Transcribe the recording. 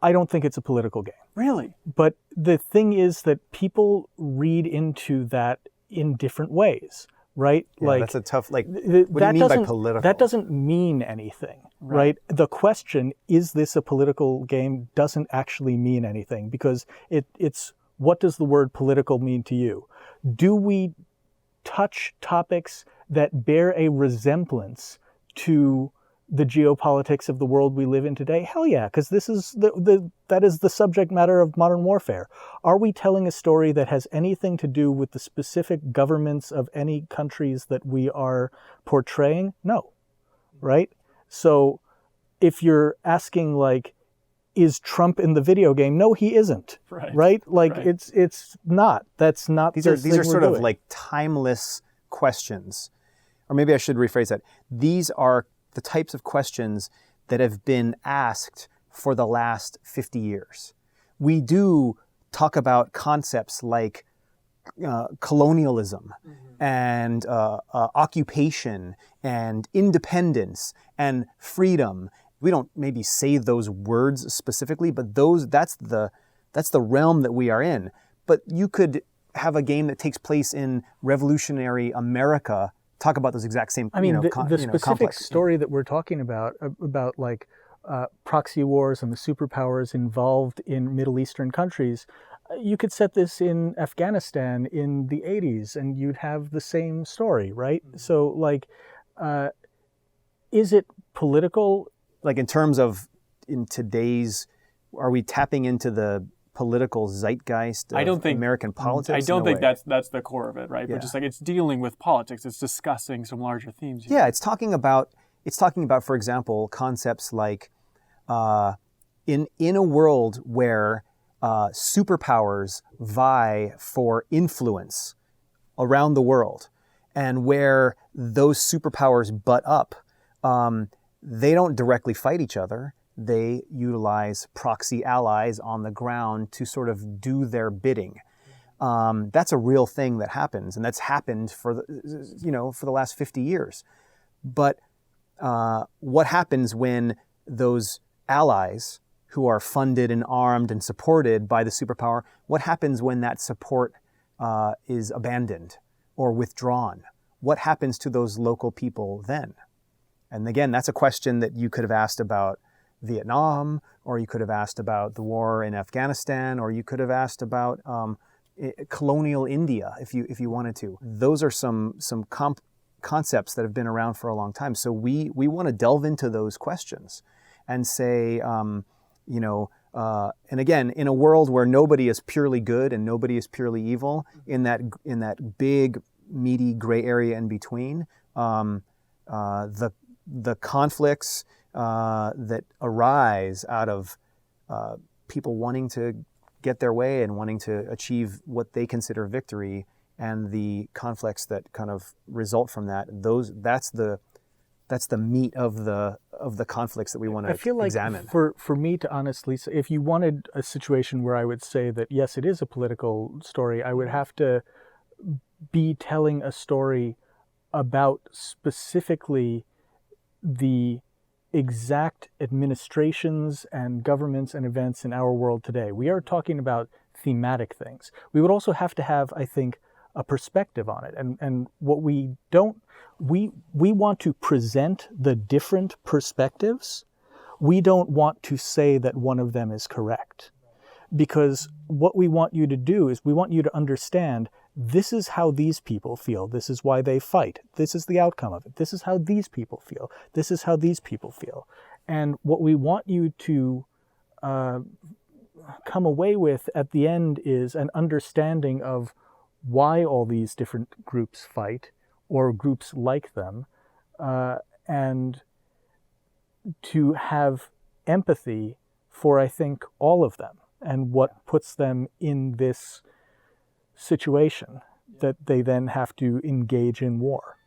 I don't think it's a political game. Really? But the thing is that people read into that in different ways, right? Yeah, that's a tough, what do you mean by political? That doesn't mean anything, right? The question, is this a political game, doesn't actually mean anything, because it's what does the word political mean to you? Do we touch topics that bear a resemblance to the geopolitics of the world we live in today? Hell yeah, because this is that is the subject matter of modern warfare. Are we telling a story that has anything to do with the specific governments of any countries that we are portraying? No, right? So if you're asking like, is Trump in the video game? No, he isn't. Right? Like it's not. That's not. These are sort of like timeless questions, or maybe I should rephrase that. These are the types of questions that have been asked for the last 50 years. We do talk about concepts like colonialism and occupation and independence and freedom. We don't maybe say those words specifically, but that's the realm that we are in. But you could have a game that takes place in revolutionary America, talk about those exact same, the specific story that we're talking about like proxy wars and the superpowers involved in Middle Eastern countries, you could set this in Afghanistan in the 80s and you'd have the same story, right? So like, is it political? Like in terms of in today's, are we tapping into the political zeitgeist of American politics? I don't think that's the core of it, right? Yeah. But just like it's dealing with politics, it's discussing some larger themes. Yeah, it's talking about, for example, concepts like in a world where superpowers vie for influence around the world, and where those superpowers butt up, they don't directly fight each other. They utilize proxy allies on the ground to sort of do their bidding. That's a real thing that happens, and that's happened for the last 50 years. But what happens when those allies who are funded and armed and supported by the superpower, what happens when that support is abandoned or withdrawn? What happens to those local people then? And again, that's a question that you could have asked about Vietnam, or you could have asked about the war in Afghanistan, or you could have asked about colonial India if you wanted to. Those are some concepts that have been around for a long time. So we want to delve into those questions and say, and again, in a world where nobody is purely good and nobody is purely evil, in that big meaty gray area in between, the conflicts that arise out of people wanting to get their way and wanting to achieve what they consider victory, and the conflicts that kind of result from that. That's the meat of the conflicts that we want to examine. I feel like for me to honestly say, if you wanted a situation where I would say that yes, it is a political story, I would have to be telling a story about specifically the exact administrations and governments and events in our world today. We are talking about thematic things. We would also have to have, I think, a perspective on it. And what we don't, we want to present the different perspectives. We don't want to say that one of them is correct. Because what we want you to do is we want you to understand this is how these people feel. This is why they fight. This is the outcome of it. This is how these people feel. This is how these people feel. And what we want you to come away with at the end is an understanding of why all these different groups fight, or groups like them, and to have empathy for, I think, all of them and what puts them in this situation that they then have to engage in war.